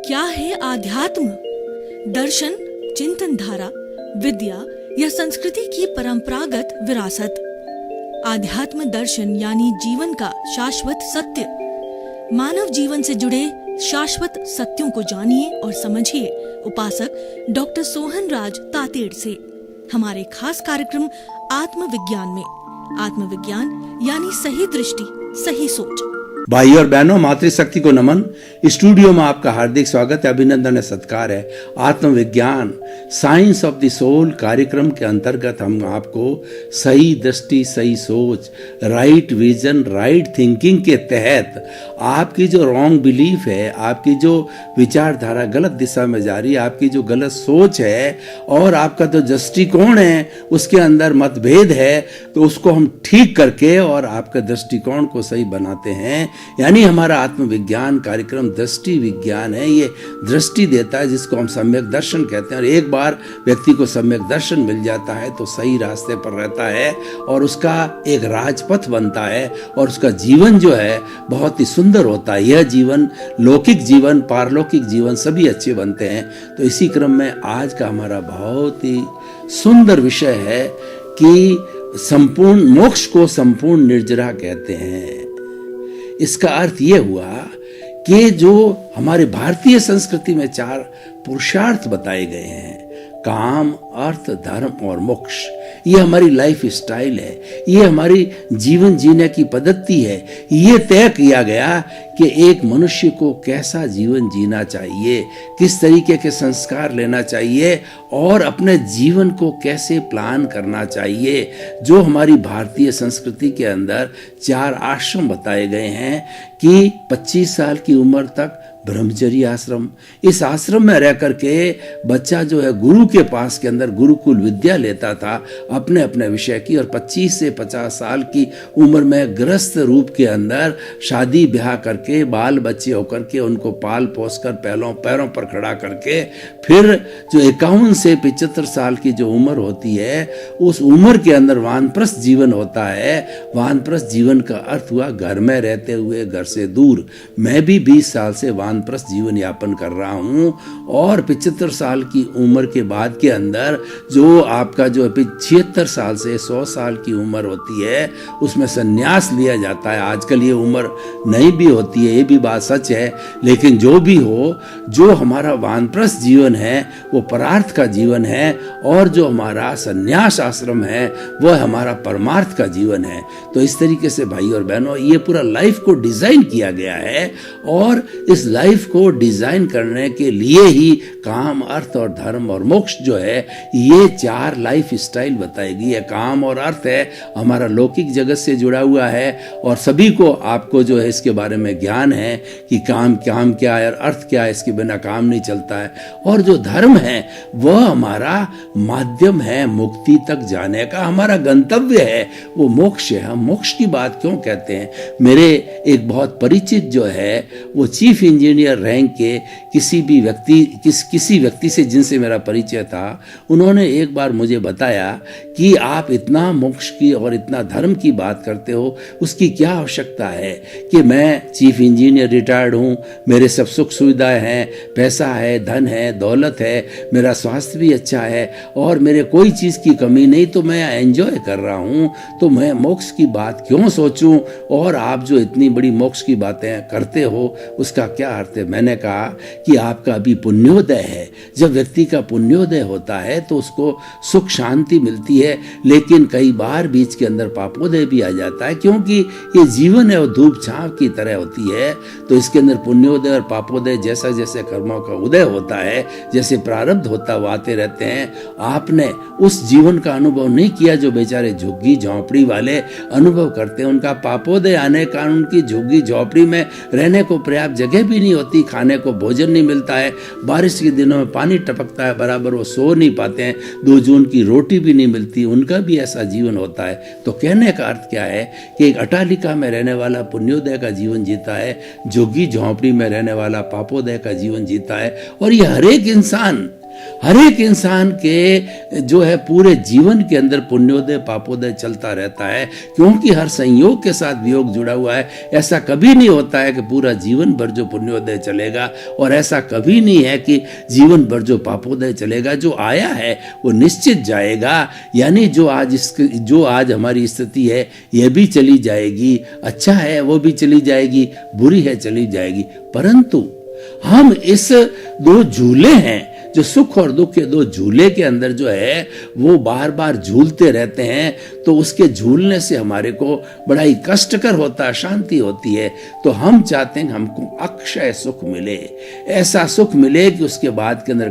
क्या है आध्यात्म? दर्शन, चिंतन धारा, विद्या या संस्कृति की परंपरागत विरासत। आध्यात्म दर्शन यानी जीवन का शाश्वत सत्य। मानव जीवन से जुड़े शाश्वत सत्यों को जानिए और समझिए उपासक डॉक्टर सोहन राज तातेड़ से हमारे खास कार्यक्रम आत्मविज्ञान में। आत्मविज्ञान यानी सही दृष्टि, सही सोच। भाई और बहनों, मातृशक्ति को नमन। स्टूडियो में आपका हार्दिक स्वागत है, अभिनंदन है, सत्कार है। आत्मविज्ञान साइंस ऑफ द सोल कार्यक्रम के अंतर्गत हम आपको सही दृष्टि, सही सोच, राइट विजन, राइट थिंकिंग के तहत आपकी जो रॉन्ग बिलीफ है, आपकी जो विचारधारा गलत दिशा में जा रही है, आपकी जो गलत सोच है और आपका जो दृष्टिकोण है उसके अंदर मतभेद है, तो उसको हम ठीक करके और आपके दृष्टिकोण को सही बनाते हैं। यानी हमारा आत्मविज्ञान कार्यक्रम दृष्टि विज्ञान है। ये दृष्टि देता है जिसको हम सम्यक दर्शन कहते हैं, और एक बार व्यक्ति को सम्यक दर्शन मिल जाता है तो सही रास्ते पर रहता है और उसका एक राजपथ बनता है और उसका जीवन जो है बहुत ही सुंदर होता है। यह जीवन, लौकिक जीवन, पारलौकिक जीवन सभी अच्छे बनते हैं। तो इसी क्रम में आज का हमारा बहुत ही सुंदर विषय है कि संपूर्ण मोक्ष को संपूर्ण निर्जरा कहते हैं। इसका अर्थ ये हुआ कि जो हमारे भारतीय संस्कृति में 4 पुरुषार्थ बताए गए हैं, काम, अर्थ, धर्म और मोक्ष, ये हमारी लाइफ स्टाइल है, ये हमारी जीवन जीने की पद्धति है। ये तय किया गया कि एक मनुष्य को कैसा जीवन जीना चाहिए, किस तरीके के संस्कार लेना चाहिए और अपने जीवन को कैसे प्लान करना चाहिए। जो हमारी भारतीय संस्कृति के अंदर 4 आश्रम बताए गए हैं कि 25 साल की उम्र तक ब्रह्मचर्य आश्रम, इस आश्रम में रह करके बच्चा जो है गुरु के पास के अंदर गुरुकुल विद्या लेता था अपने अपने विषय की, और 25 से 50 साल की उम्र में गृहस्थ रूप के अंदर शादी ब्याह करके बाल बच्चे होकर के उनको पाल पोस कर पैरों पर खड़ा करके फिर जो 51 से 75 साल की जो उम्र होती है उस उम्र के अंदर वानप्रस्थ जीवन होता है। वानप्रस्थ जीवन का अर्थ हुआ घर में रहते हुए घर से दूर। मैं भी 20 साल से वानप्रस्थ जीवन यापन कर रहा हूँ और 75 साल की उम्र के बाद के अंदर जो आपका जो 76 साल से 100 साल की उम्र होती है उसमें संन्यास लिया जाता है। आजकल ये उम्र नहीं भी होती है, ये भी बात सच है, लेकिन जो भी हो, जो हमारा वानप्रस्थ जीवन है वो परार्थ का जीवन है और जो हमारा संन्यास आश्रम है वह हमारा परमार्थ का जीवन है। तो इस तरीके से भाई और बहनों, ये पूरा लाइफ को डिजाइन किया गया है और इस लाइफ को डिजाइन करने के लिए ही काम, अर्थ और धर्म और मोक्ष जो है ये 4 लाइफ स्टाइल बताई गई है। काम और अर्थ है हमारा लौकिक जगत से जुड़ा हुआ है और सभी को, आपको जो है इसके बारे में ज्ञान है कि काम क्या है और अर्थ क्या है, इसके बिना काम नहीं चलता है। और जो धर्म है वह हमारा माध्यम है मुक्ति तक जाने का, हमारा गंतव्य है, वो मोक्ष है। हम मोक्ष की बात क्यों कहते हैं? मेरे एक बहुत परिचित जो है वो चीफ इंजीनियर रैंक के किसी व्यक्ति से जिनसे मेरा परिचय था, उन्होंने एक बार मुझे बताया कि आप इतना मोक्ष की और इतना धर्म की बात करते हो, उसकी क्या आवश्यकता है कि मैं चीफ इंजीनियर रिटायर्ड हूँ, मेरे सब सुख सुविधाएं हैं, पैसा है, धन है, दौलत है, मेरा स्वास्थ्य भी अच्छा है और मेरे कोई चीज़ की कमी नहीं, तो मैं एंजॉय कर रहा हूँ, तो मैं मोक्ष की बात क्यों सोचूं? और आप जो इतनी बड़ी मोक्ष की बातें करते हो उसका क्या अर्थ है? मैंने कहा कि आपका अभी पुण्योदय है। जब व्यक्ति का पुण्योदय होता है तो उसको सुख शांति मिलती है, लेकिन कई बार बीच के अंदर पापोदय भी आ जाता है, क्योंकि ये जीवन है वो धूप छांव की तरह होती है। तो इसके अंदर पुण्योदय और पापोदय, जैसा जैसे कर्मों का उदय होता है, जैसे प्रारब्ध होता वो आते रहते हैं। आपने उस जीवन का अनुभव नहीं किया जो बेचारे झुग्गी झोंपड़ी वाले अनुभव करते हैं। उनका पापोदय आने का उनकी झुग्गी झोंपड़ी में रहने को पर्याप्त जगह भी नहीं होती, खाने को भोजन नहीं मिलता है, बारिश के दिनों में पानी टपकता है बराबर, वो सो नहीं पाते हैं, 2 जून की रोटी भी नहीं मिलती, उनका भी ऐसा जीवन होता है। तो कहने का अर्थ क्या है कि एक अटालिका में रहने वाला पुण्योदय का जीवन जीता है, झुग्गी झोंपड़ी में रहने वाला पापोदय का जीवन जीता है। और ये हर एक इंसान हर एक इंसान के जो है पूरे जीवन के अंदर पुण्योदय पापोदय चलता रहता है, क्योंकि हर संयोग के साथ वियोग जुड़ा हुआ है। ऐसा कभी नहीं होता है कि पूरा जीवन भर जो पुण्योदय चलेगा, और ऐसा कभी नहीं है कि जीवन भर जो पापोदय चलेगा। जो आया है वो निश्चित जाएगा, यानी जो आज हमारी स्थिति है ये भी चली जाएगी, अच्छा है वो भी चली जाएगी, बुरी है चली जाएगी। परंतु हम इस दो झूले हैं, जो सुख और दुख के दो झूले के अंदर जो है वो बार बार झूलते रहते हैं, तो उसके झूलने से हमारे को बड़ा ही कष्टकर होता है, शांति होती है। तो हम चाहते हैं हमको अक्षय सुख मिले, ऐसा सुख मिले कि उसके बाद के अंदर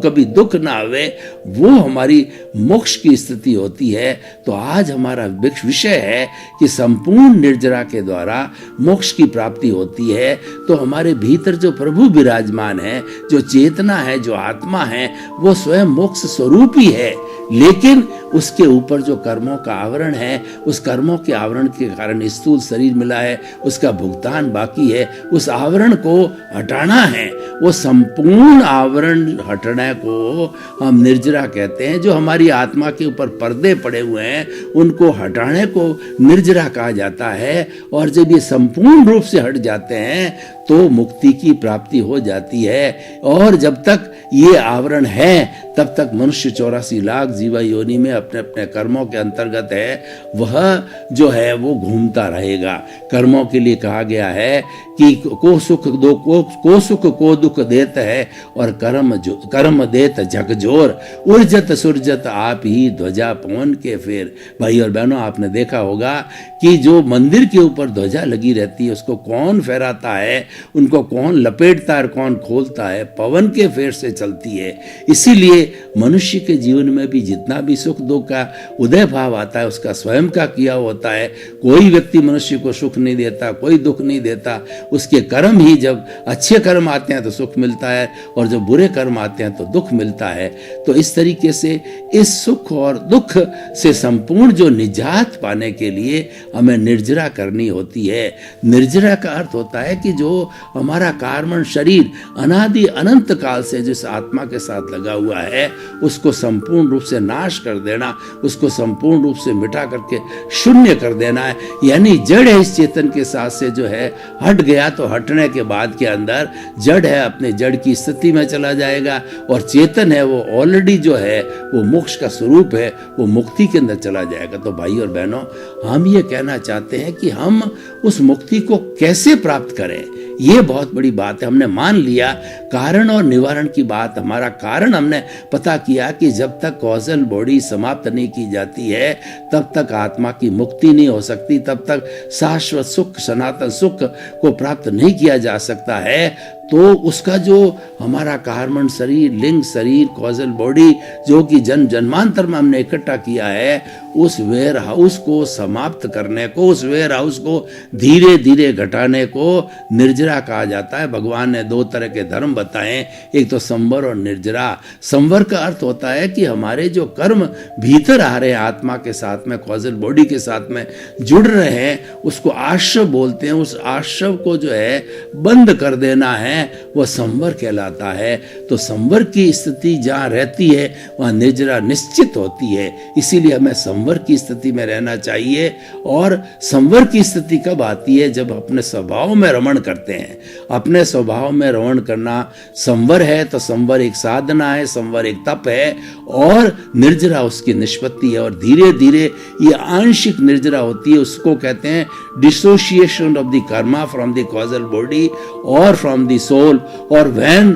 कभी दुख ना आवे, वो हमारी मोक्ष की स्थिति होती है। तो आज हमारा विषय है कि संपूर्ण निर्जरा के द्वारा मोक्ष की प्राप्ति होती है। तो हमारे भीतर जो प्रभु विराजमान है, जो चेतना है, जो आत्मा है, वो स्वयं मोक्ष स्वरूप ही है, लेकिन उसके ऊपर जो कर्मों का आवरण है, उस कर्मों के आवरण के कारण स्थूल शरीर मिला है, उसका भुगतान बाकी है। उस आवरण को हटाना है, वो संपूर्ण आवरण हटने को हम निर्जरा कहते हैं। जो हमारी आत्मा के ऊपर पर्दे पड़े हुए हैं, उनको हटाने को निर्जरा कहा जाता है। और जब ये संपूर्ण रूप से हट जाते हैं तो मुक्ति की प्राप्ति हो जाती है। और जब तक ये आवरण है तब तक मनुष्य 84 लाख जीवा योनि में अपने अपने कर्मों के अंतर्गत है, वह जो है वो घूमता रहेगा। कर्मों के लिए कहा गया है कि को सुख को दुख देत है, और कर्म देत झकझोर, उर्जत सुरजत आप ही ध्वजा पवन के फेर। भाई और बहनों, आपने देखा होगा कि जो मंदिर के ऊपर ध्वजा लगी रहती है उसको कौन फहराता है, उनको कौन लपेटता है, कौन खोलता है, पवन के फेर से चलती है। इसीलिए मनुष्य के जीवन में भी जितना भी सुख दुख का उदय भाव आता है उसका स्वयं का किया होता है। कोई व्यक्ति मनुष्य को सुख नहीं देता, कोई दुख नहीं देता, उसके कर्म ही, जब अच्छे कर्म आते हैं तो सुख मिलता है, और जब बुरे कर्म आते हैं तो दुख मिलता है। तो इस तरीके से इस सुख और दुख से संपूर्ण जो निजात पाने के लिए हमें निर्जरा करनी होती है। निर्जरा का अर्थ होता है कि जो हमारा कार्बन शरीर अनादि अनंत काल से जिस आत्मा के साथ लगा हुआ है, उसको संपूर्ण रूप से नाश कर देना, उसको संपूर्ण रूप से मिटा करके शून्य कर देना है। यानी जड़ है इस चेतन के साथ से जो है हट गया, तो हटने के बाद के अंदर जड़ है अपने जड़ की स्थिति में चला जाएगा, और चेतन है वो ऑलरेडी जो है वो मोक्ष का स्वरूप है, वो मुक्ति के अंदर चला जाएगा। तो भाई और बहनों, हम ये कहना चाहते हैं कि हम उस मुक्ति को कैसे प्राप्त करें, ये बहुत बड़ी बात है। हमने मान लिया कारण और निवारण की बात। हमारा कारण हमने पता किया कि जब तक कॉजल बॉडी समाप्त नहीं की जाती है तब तक आत्मा की मुक्ति नहीं हो सकती, तब तक शाश्वत सुख, सनातन सुख को प्राप्त नहीं किया जा सकता है। तो उसका जो हमारा कार्बन शरीर, लिंग शरीर, कॉजल बॉडी जो कि जन्मांतर में हमने इकट्ठा किया है, उस वेयर हाउस को समाप्त करने को, उस वेयर हाउस को धीरे धीरे घटाने को निर्जरा कहा जाता है। भगवान ने दो तरह के धर्म बताए, एक तो संवर और निर्जरा। संवर का अर्थ होता है कि हमारे जो कर्म भीतर आ रहे हैं, आत्मा के साथ में, कॉजल बॉडी के साथ में जुड़ रहे हैं, उसको आश्रव बोलते हैं। उस आश्रव को जो है बंद कर देना है, वह संवर कहलाता है। तो संवर की स्थिति जहां रहती है वहां निर्जरा निश्चित होती है। इसीलिए हमें संवर की स्थिति में रहना चाहिए। और संवर की स्थिति कब आती है? जब अपने स्वभाव में रमण करते हैं। अपने स्वभाव में रमण करना संवर है। तो संवर एक साधना है, संवर एक तप है, और निर्जरा उसकी निष्पत्ति है। और धीरे धीरे ये आंशिक निर्जरा होती है। उसको कहते हैं dissociation of the karma from the causal body और from the soul. Or when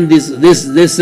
this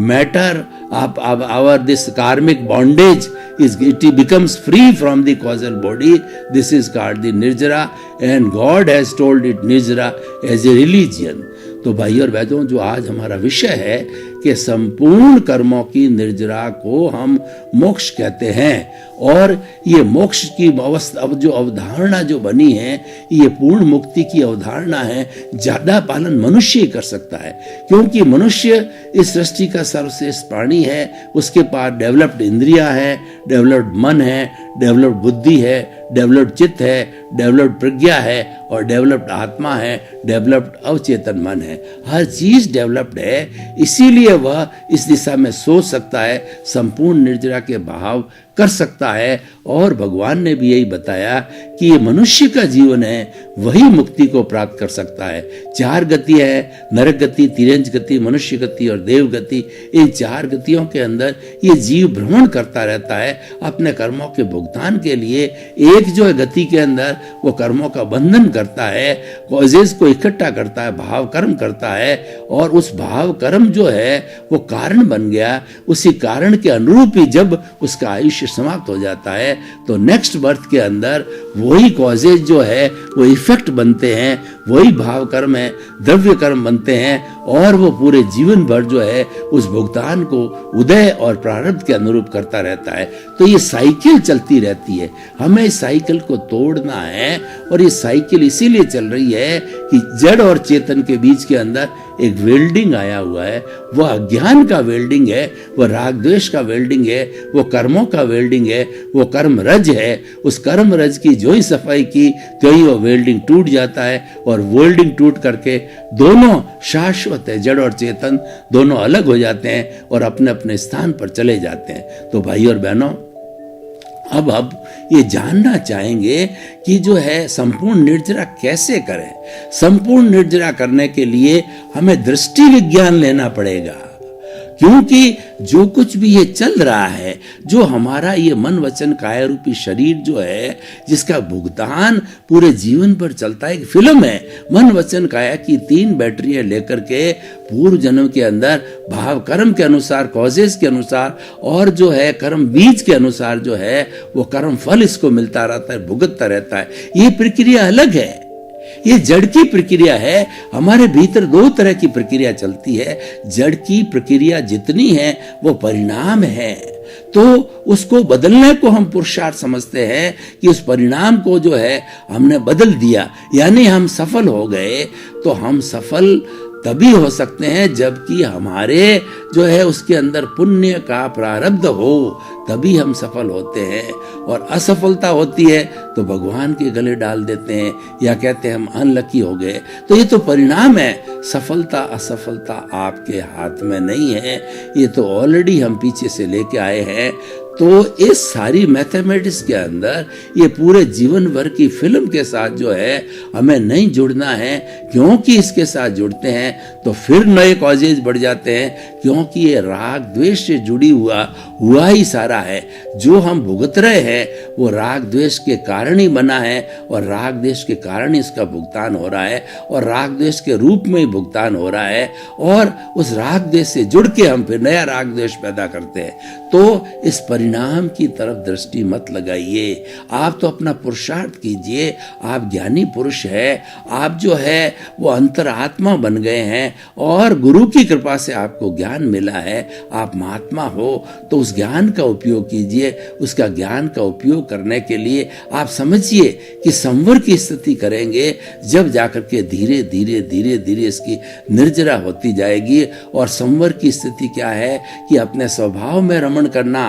matter of our this karmic bondage it becomes free from the causal body, this is called the nirjara, and God has told it nirjara as a religion. तो भाई और बहनों, जो आज हमारा विषय है कि संपूर्ण कर्मों की निर्जरा को हम मोक्ष कहते हैं। और ये मोक्ष की अवस्था, अब जो अवधारणा जो बनी है, ये पूर्ण मुक्ति की अवधारणा है। ज्यादा पालन मनुष्य ही कर सकता है, क्योंकि मनुष्य इस सृष्टि का सर्वश्रेष्ठ प्राणी है। उसके पास डेवलप्ड इंद्रियां है, डेवलप्ड मन है, डेवलप्ड बुद्धि है, डेवलप्ड चित्त है, डेवलप्ड प्रज्ञा है, और डेवलप्ड आत्मा है, डेवलप्ड अवचेतन मन है। हर चीज डेवलप्ड है। इसीलिए इसलिए वह इस दिशा में सोच सकता है, संपूर्ण निर्जरा के भाव कर सकता है। और भगवान ने भी यही बताया कि ये मनुष्य का जीवन है, वही मुक्ति को प्राप्त कर सकता है। 4 गति है, नरक गति, तिर्यंच गति, मनुष्य गति और देव गति। इन 4 गतियों के अंदर ये जीव भ्रमण करता रहता है अपने कर्मों के भुगतान के लिए। एक जो है गति के अंदर वो कर्मों का बंधन करता है, कॉजेज को इकट्ठा करता है, भाव कर्म करता है, और उस भाव कर्म जो है वो कारण बन गया। उसी कारण के अनुरूप ही जब उसका आयुष्य समाप्त हो जाता है तो नेक्स्ट बर्थ के अंदर वही कॉजेज जो है वो इफेक्ट बनते हैं, वही भाव कर्म है, द्रव्य कर्म बनते हैं, और वो पूरे जीवन भर जो है उस भुगतान को उदय और प्रारब्ध के अनुरूप करता रहता है। तो ये साइकिल चलती रहती है, हमें इस साइकिल को तोड़ना है। और ये साइकिल इसीलिए चल रही है कि जड़ और चेतन के बीच के अंदर एक वेल्डिंग आया हुआ है। वह अज्ञान का वेल्डिंग है, वह राग द्वेष का वेल्डिंग है, वो कर्मों का वेल्डिंग है, वो कर्म रज है। उस कर्म रज की जो ही सफाई की तो ही वो वेल्डिंग टूट जाता है, और वेल्डिंग टूट करके दोनों शाश्वत है, जड़ और चेतन दोनों अलग हो जाते हैं और अपने अपने स्थान पर चले जाते हैं। तो भाई और बहनों, अब ये जानना चाहेंगे कि जो है संपूर्ण निर्जरा कैसे करें। संपूर्ण निर्जरा करने के लिए हमें दृष्टि विज्ञान लेना पड़ेगा, क्योंकि जो कुछ भी ये चल रहा है, जो हमारा ये मन वचन काया रूपी शरीर जो है, जिसका भुगतान पूरे जीवन भर चलता है, एक फिल्म है। मन वचन काया की 3 बैटरियां लेकर के पूर्व जन्म के अंदर भाव कर्म के अनुसार, कॉजेज के अनुसार, और जो है कर्म बीज के अनुसार जो है वो कर्म फल इसको मिलता रहता है, भुगतता रहता है। ये प्रक्रिया अलग है, ये जड़ की प्रक्रिया है। हमारे भीतर 2 तरह की प्रक्रिया चलती है। जड़ की प्रक्रिया जितनी है वो परिणाम है, तो उसको बदलने को हम पुरुषार्थ समझते हैं कि उस परिणाम को जो है हमने बदल दिया, यानी हम सफल हो गए। तो हम सफल तभी हो सकते हैं जबकि हमारे जो है उसके अंदर पुण्य का प्रारब्ध हो, तभी हम सफल होते हैं। और असफलता होती है तो भगवान के गले डाल देते हैं या कहते हैं हम अनलकी हो गए। तो ये तो परिणाम है। सफलता असफलता आपके हाथ में नहीं है, ये तो ऑलरेडी हम पीछे से लेके आए हैं। तो इस सारी मैथमेटिक्स के अंदर ये पूरे जीवन भर की फिल्म के साथ जो है हमें नहीं जुड़ना है, क्योंकि इसके साथ जुड़ते हैं तो फिर नए कॉजेज बढ़ जाते हैं, क्योंकि ये राग द्वेष से जुड़ी हुआ ही सारा है। जो हम भुगत रहे हैं वो राग द्वेष के कारण ही बना है, और राग द्वेष के कारण इसका भुगतान हो रहा है, और राग द्वेष के रूप में ही भुगतान हो रहा है। और उस राग द्वेष से जुड़ के हम फिर नया राग द्वेष पैदा करते हैं। तो इस परिणाम की तरफ दृष्टि मत लगाइए, आप तो अपना पुरुषार्थ कीजिए। आप ज्ञानी पुरुष है, आप जो है वो अंतरात्मा बन गए हैं, और गुरु की कृपा से आपको ज्ञान मिला है। आप महात्मा हो तो उस ज्ञान का उपयोग कीजिए। उसका ज्ञान का उपयोग करने के लिए आप समझिए कि संवर की स्थिति करेंगे, जब जाकर के धीरे धीरे धीरे धीरे इसकी निर्जरा होती जाएगी। और संवर की स्थिति क्या है कि अपने स्वभाव में रमण करना।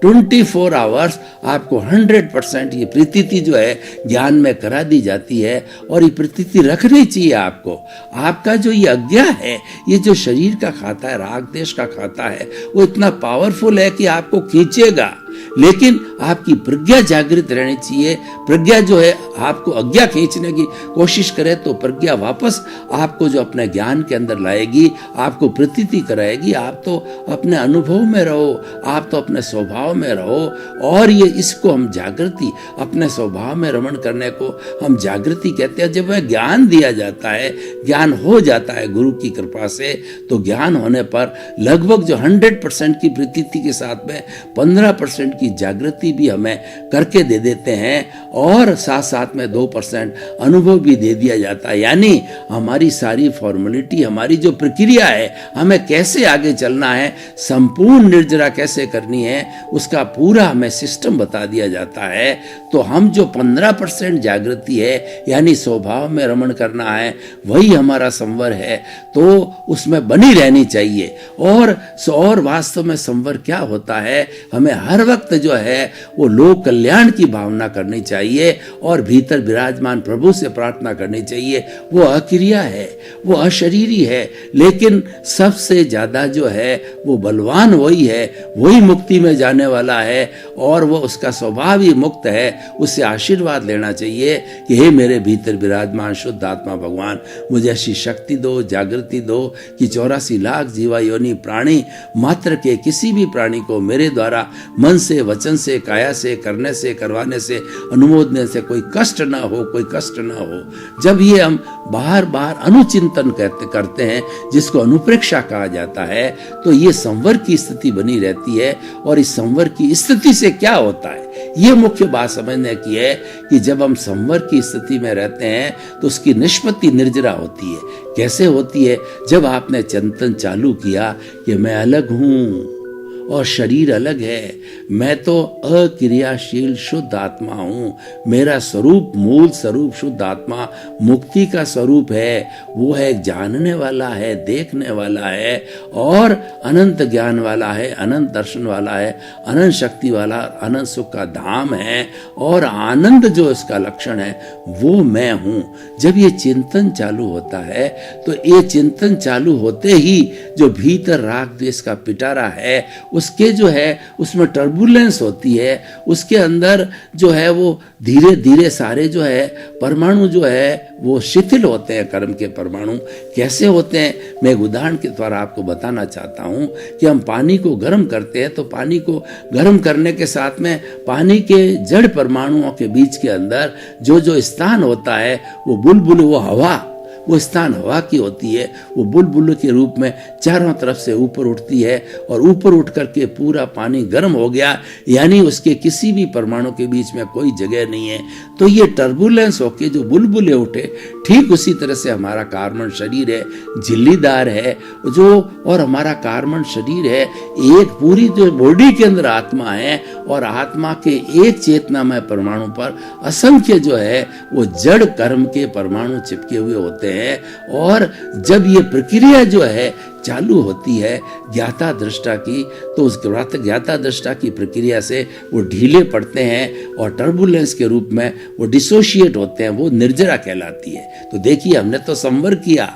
24 आवर्स आपको 100% ये प्रतीति जो है ज्ञान में करा दी जाती है, और ये प्रतीति रखनी चाहिए आपको। आपका जो ये अज्ञा है, ये जो शरीर का खाता है, राग देश का खाता है, वो इतना पावरफुल है कि आपको खींचेगा। लेकिन आपकी प्रज्ञा जागृत रहनी चाहिए। प्रज्ञा जो है आपको अज्ञा खींचने की कोशिश करे तो प्रज्ञा वापस आपको जो अपने ज्ञान के अंदर लाएगी, आपको प्रतीति कराएगी। आप तो अपने अनुभव में रहो, आप तो अपने स्वभाव में रहो। और ये इसको हम जागृति, अपने स्वभाव में रमण करने को हम जागृति कहते हैं। जब वह ज्ञान दिया जाता है, ज्ञान हो जाता है गुरु की कृपा से, तो ज्ञान होने पर लगभग जो 100% की प्रतीति के साथ में 15% की जागृति भी हमें करके दे देते हैं, और साथ साथ में 2% अनुभव भी दे दिया जाता है। यानी हमारी सारी फॉर्मेलिटी, हमारी जो प्रक्रिया है, हमें कैसे आगे चलना है, संपूर्ण निर्जरा कैसे करनी है, उसका पूरा हमें सिस्टम बता दिया जाता है। तो हम जो 15% जागृति है, यानी स्वभाव में रमण करना है, वही हमारा संवर है, तो उसमें बनी रहनी चाहिए। और वास्तव में संवर क्या होता है, हमें हर वक्त जो है वो लोक कल्याण की भावना करनी चाहिए और भीतर विराजमान प्रभु से प्रार्थना करनी चाहिए। वो अक्रिया है, वो अशरीरी है, लेकिन सबसे ज्यादा जो है वो बलवान वही है, वही मुक्ति में जाने वाला है और वो उसका स्वभाव ही मुक्त है। उससे आशीर्वाद लेना चाहिए कि हे मेरे भीतर विराजमान शुद्ध आत्मा भगवान, मुझे ऐसी शक्ति दो, जागृति दो कि 84 लाख जीवा योनि प्राणी मात्र के किसी भी प्राणी को मेरे द्वारा मन से, वचन से, काया से, करने से, करवाने से, अनुमोदने से कोई कष्ट ना हो, कोई कष्ट ना हो। जब ये हम बार बार अनुचिंतन करते हैं, जिसको अनुप्रेक्षा कहा जाता है, तो ये संवर की स्थिति बनी रहती है। और इस संवर की स्थिति से क्या होता है, ये मुख्य बात समझने की है कि जब हम संवर की स्थिति में रहते हैं तो उसकी निष्पत्ति निर्जरा होती है। कैसे होती है? जब आपने चिंतन चालू किया कि मैं अलग हूं और शरीर अलग है, मैं तो अक्रियाशील शुद्ध आत्मा हूं, मेरा स्वरूप, मूल स्वरूप शुद्ध आत्मा मुक्ति का स्वरूप है। वो है जानने वाला है, देखने वाला है और अनंत ज्ञान वाला है, अनंत दर्शन वाला है, अनंत शक्ति वाला, अनंत सुख का धाम है और आनंद जो इसका लक्षण है वो मैं हूं। जब ये चिंतन चालू होता है तो ये चिंतन चालू होते ही जो भीतर राग द्वेष का पिटारा है उसके जो है उसमें टर्बुलेंस होती है, उसके अंदर जो है वो धीरे धीरे सारे जो है परमाणु जो है वो शिथिल होते हैं। कर्म के परमाणु कैसे होते हैं, मैं एक उदाहरण के द्वारा आपको बताना चाहता हूं कि हम पानी को गर्म करते हैं तो पानी को गर्म करने के साथ में पानी के जड़ परमाणुओं के बीच के अंदर जो जो स्थान होता है वो बुलबुल, वो हवा, वो स्थान हवा की होती है, वो बुलबुल के रूप में चारों तरफ से ऊपर उठती है और ऊपर उठ करके पूरा पानी गर्म हो गया, यानी उसके किसी भी परमाणु के बीच में कोई जगह नहीं है। तो ये टर्बुलेंस होके जो बुलबुले उठे, ठीक उसी तरह से हमारा कार्बन शरीर है, झिल्लीदार है जो, और हमारा कार्बन शरीर है एक पूरी जो बॉडी के अंदर आत्मा है और आत्मा के एक चेतनामय परमाणु पर असंख्य जो है वो जड़ कर्म के परमाणु चिपके हुए होते हैं। और जब ये प्रक्रिया जो है चालू होती है ज्ञाता दृष्टा की, तो उस ज्ञाता दृष्टा की प्रक्रिया से वो ढीले पड़ते हैं और टर्बुलेंस के रूप में वो डिसोशिएट होते हैं, वो निर्जरा कहलाती है। तो देखिए, हमने तो संवर किया,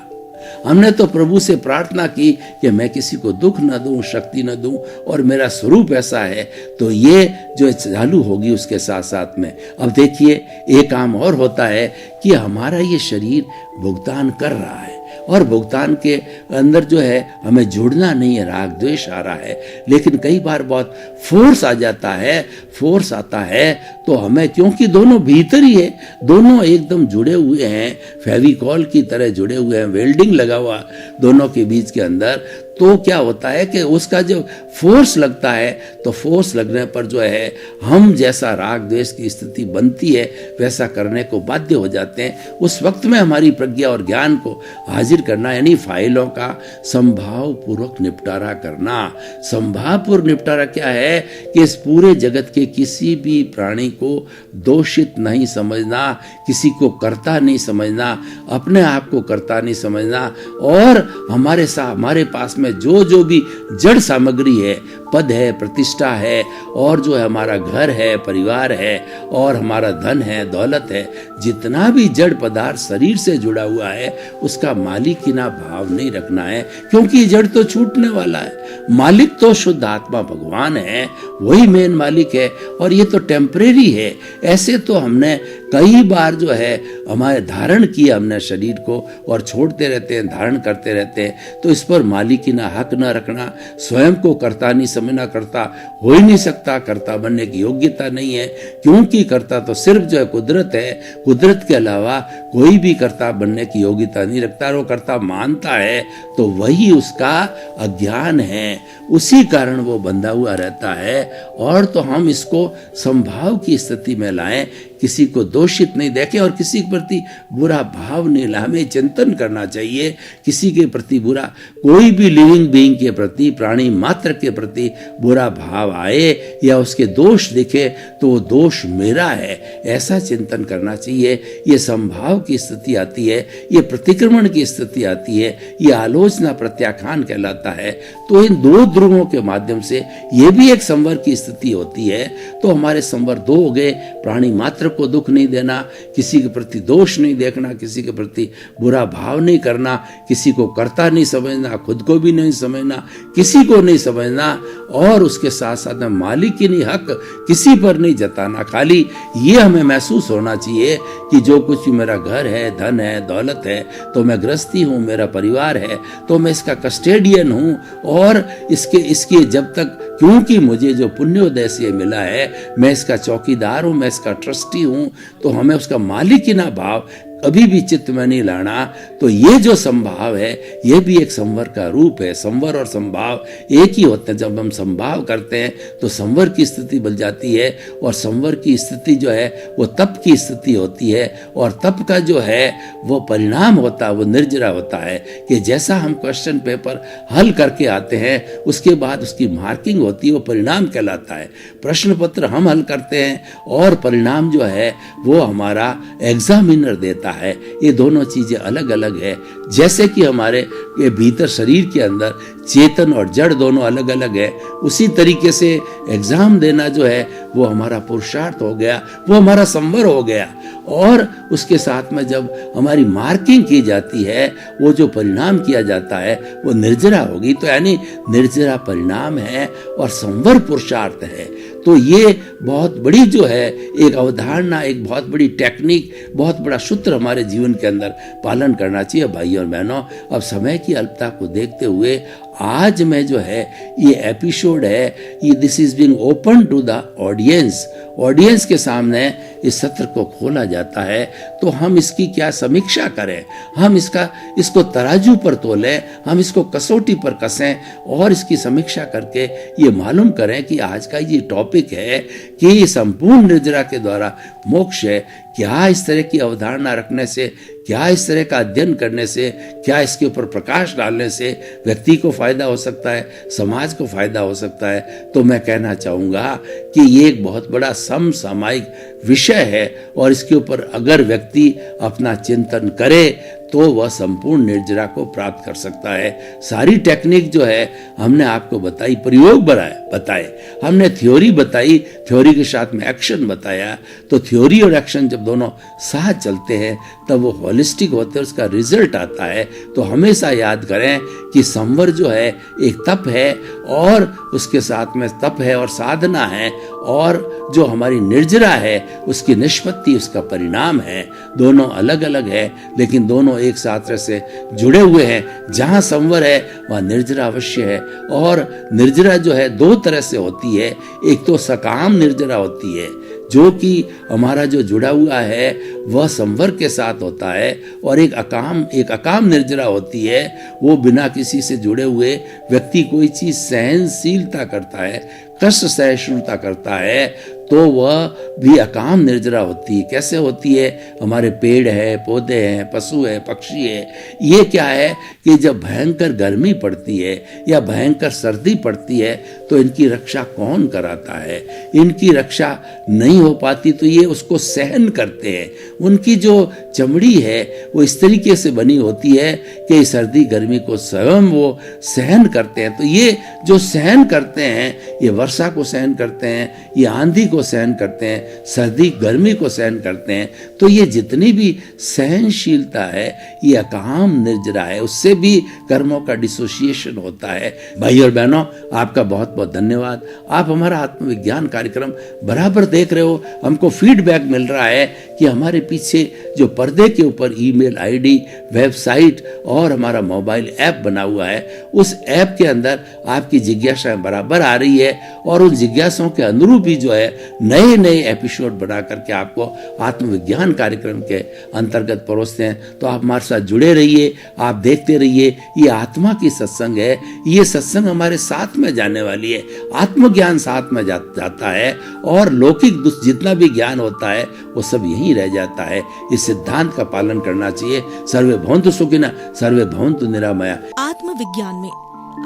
हमने तो प्रभु से प्रार्थना की कि मैं किसी को दुख न दूं, शक्ति न दूं और मेरा स्वरूप ऐसा है। तो ये जो चालू होगी उसके साथ साथ में अब देखिए एक काम और होता है कि हमारा ये शरीर भुगतान कर रहा है और भुगतान के अंदर जो है हमें जुड़ना नहीं है, राग द्वेष आ रहा है, लेकिन कई बार बहुत फोर्स आ जाता है, फोर्स आता है तो हमें, क्योंकि दोनों भीतर ही है, दोनों एकदम जुड़े हुए हैं, फेविकॉल की तरह जुड़े हुए हैं, वेल्डिंग लगा हुआ दोनों के बीच के अंदर। तो क्या होता है कि उसका जो फोर्स लगता है, तो फोर्स लगने पर जो है हम जैसा राग द्वेष की स्थिति बनती है वैसा करने को बाध्य हो जाते हैं। उस वक्त में हमारी प्रज्ञा और ज्ञान को हाजिर करना, यानी फाइलों का संभाव पूर्वक निपटारा करना। संभाव पूर्वक निपटारा क्या है कि इस पूरे जगत के किसी भी प्राणी को दोषित नहीं समझना, किसी को कर्ता नहीं समझना, अपने आप को कर्ता नहीं समझना और हमारे पास में जो भी जड़ सामग्री है, पद है, प्रतिष्ठा है और जो है हमारा घर है, परिवार है और हमारा धन है, दौलत है, जितना भी जड़ पदार्थ शरीर से जुड़ा हुआ है उसका मालिकीना भाव नहीं रखना है, क्योंकि जड़ तो छूटने वाला है। मालिक तो शुद्ध आत्मा भगवान है, वही मेन मालिक है और ये तो टेम्परेरी है। ऐसे तो हमने कई बार जो है हमारे धारण किया हमने शरीर को और छोड़ते रहते हैं, धारण करते रहते हैं। तो इस पर मालिकीना हक न रखना, स्वयं को कर्ता नहीं समझना, कर्ता हो ही नहीं सकता, कर्ता बनने की योग्यता नहीं है, क्योंकि कर्ता तो सिर्फ जो है कुदरत है, कुदरत के अलावा कोई भी कर्ता बनने की योग्यता नहीं रखता। वो कर्ता मानता है तो वही उसका अज्ञान है, उसी कारण वो बंधा हुआ रहता है। और तो हम इसको संभाव की स्थिति में लाएं किसी को दोषित नहीं देखें और किसी के प्रति बुरा भाव नहीं ला। हमें चिंतन करना चाहिए किसी के प्रति बुरा, कोई भी लिविंग बीइंग के प्रति, प्राणी मात्र के प्रति बुरा भाव आए या उसके दोष दिखे तो वो दोष मेरा है, ऐसा चिंतन करना चाहिए। ये संभाव की स्थिति आती है, ये प्रतिक्रमण की स्थिति आती है, ये आलोचना प्रत्याख्यान कहलाता है। तो इन दो ध्रुवों के माध्यम से ये भी एक संवर की स्थिति होती है। तो हमारे संवर दो हो गए, प्राणी मात्र को दुख नहीं देना, किसी के प्रति दोष नहीं देखना, किसी के प्रति बुरा भाव नहीं करना, किसी को कर्ता नहीं समझना, खुद को भी नहीं समझना, किसी को नहीं समझना, और उसके साथ साथ में मालिकिनी हक किसी पर नहीं जताना। खाली ये हमें महसूस होना चाहिए कि जो कुछ भी मेरा घर है, धन है, दौलत है, तो मैं गृहस्थी हूँ, मेरा परिवार है, तो मैं इसका कस्टेडियन हूँ, और इसके जब तक, क्योंकि मुझे जो पुण्योदय से मिला है, मैं इसका चौकीदार हूँ, मैं इसका ट्रस्टी हूँ, तो हमें उसका मालिकिना भाव कभी भी चित्त में नहीं लाना। तो ये जो संभाव है, ये भी एक संवर का रूप है। संवर और संभाव एक ही होते हैं। जब हम संभाव करते हैं तो संवर की स्थिति बन जाती है, और संवर की स्थिति जो है वो तप की स्थिति होती है, और तप का जो है वो परिणाम होता है, वो निर्जरा होता है कि जैसा हम क्वेश्चन पेपर हल करके आते हैं उसके बाद उसकी मार्किंग होती है, वो परिणाम कहलाता है। प्रश्न पत्र हम हल करते हैं और परिणाम जो है वो हमारा एग्जामिनर देता है। ये दोनों चीजें अलग अलग है। जैसे कि हमारे ये भीतर शरीर के अंदर चेतन और जड़ दोनों अलग अलग है, उसी तरीके से एग्जाम देना जो है वो हमारा पुरुषार्थ हो गया, वो हमारा संवर हो गया। और उसके साथ में जब हमारी मार्किंग की जाती है, वो जो परिणाम किया जाता है वो निर्जरा होगी। तो यानी निर्जरा परिणाम है और संवर पुरुषार्थ है। तो ये बहुत बड़ी जो है एक अवधारणा, एक बहुत बड़ी टेक्निक, बहुत बड़ा सूत्र हमारे जीवन के अंदर पालन करना चाहिए। भाई और बहनों, अब समय की अल्पता को देखते हुए आज में जो है ये एपिसोड है, ये this is being open to the audience के सामने इस सत्र को खोला जाता है। तो हम इसकी क्या समीक्षा करें, हम इसको तराजू पर तोलें, हम इसको कसौटी पर कसें और इसकी समीक्षा करके ये मालूम करें कि आज का ये टॉपिक है कि संपूर्ण निर्जरा के द्वारा मोक्ष है। क्या इस तरह की अवधारणा रखने से, क्या इस तरह का अध्ययन करने से, क्या इसके ऊपर प्रकाश डालने से व्यक्ति को फायदा हो सकता है, समाज को फायदा हो सकता है? तो मैं कहना चाहूँगा कि ये एक बहुत बड़ा समसामयिक विषय है, और इसके ऊपर अगर व्यक्ति अपना चिंतन करे तो वह संपूर्ण निर्जरा को प्राप्त कर सकता है। सारी टेक्निक जो है हमने आपको बताई, प्रयोग बताए, हमने थ्योरी बताई, थ्योरी के साथ में एक्शन बताया। तो थ्योरी और एक्शन जब दोनों साथ चलते हैं तब वो होलिस्टिक होते हैं, उसका रिजल्ट आता है। तो हमेशा याद करें कि संवर जो है एक तप है, और उसके साथ में तप है और साधना है, और जो हमारी निर्जरा है उसकी निष्पत्ति, उसका परिणाम है। दोनों अलग अलग है लेकिन दोनों एक साथ से जुड़े हुए हैं। जहां संवर है वहां निर्जरा अवश्य है, और निर्जरा जो है दो तरह से होती है। एक तो सकाम निर्जरा होती है, जो कि हमारा जो जुड़ा हुआ है वह संवर के साथ होता है, और एक अकाम निर्जरा होती है, वो बिना किसी से जुड़े हुए व्यक्ति कोई चीज सहनशीलता करता है, कष्ट सहिष्णुता करता है, तो वह भी अकाम निर्जरा होती है। कैसे होती है? हमारे पेड़ है, पौधे हैं, पशु है, पक्षी है, ये क्या है कि जब भयंकर गर्मी पड़ती है या भयंकर सर्दी पड़ती है तो इनकी रक्षा कौन कराता है? इनकी रक्षा नहीं हो पाती तो ये उसको सहन करते हैं। उनकी जो चमड़ी है वो इस तरीके से बनी होती है कि सर्दी गर्मी को स्वयं वो सहन करते हैं। तो ये जो सहन करते हैं, ये वर्षा को सहन करते हैं, ये आंधी को सहन करते हैं, सर्दी गर्मी को सहन करते हैं। तो ये जितनी भी सहनशीलता है ये अकाम निर्जरा है, उससे भी कर्मों का डिसोसिएशन होता है। भाई और बहनों, आपका बहुत बहुत धन्यवाद। आप हमारा आत्मविज्ञान कार्यक्रम बराबर देख रहे हो, हमको फीडबैक मिल रहा है कि हमारे पीछे जो पर्दे के ऊपर ईमेल आईडी, वेबसाइट और हमारा मोबाइल ऐप बना हुआ है, उस ऐप के अंदर आपकी जिज्ञासाएं बराबर आ रही है, और उन जिज्ञासाओं के अनुरूप ही जो है नए नए एपिसोड बना करके आपको आत्मविज्ञान कार्यक्रम के अंतर्गत परोसते हैं। तो आप हमारे साथ जुड़े रहिए, आप देखते रहिए। ये आत्मा की सत्संग है, ये सत्संग हमारे साथ में जाने वाली है। आत्मज्ञान साथ में जाता है और लौकिक जितना भी ज्ञान होता है वो सब यहीं रह जाता है। इस सिद्धांत का पालन करना चाहिए। सर्वे भवन्तु सुखिनः, सर्वे भवन्तु निरामया। आत्मविज्ञान में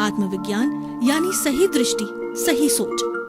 आत्मविज्ञान यानी सही दृष्टि, सही सोच।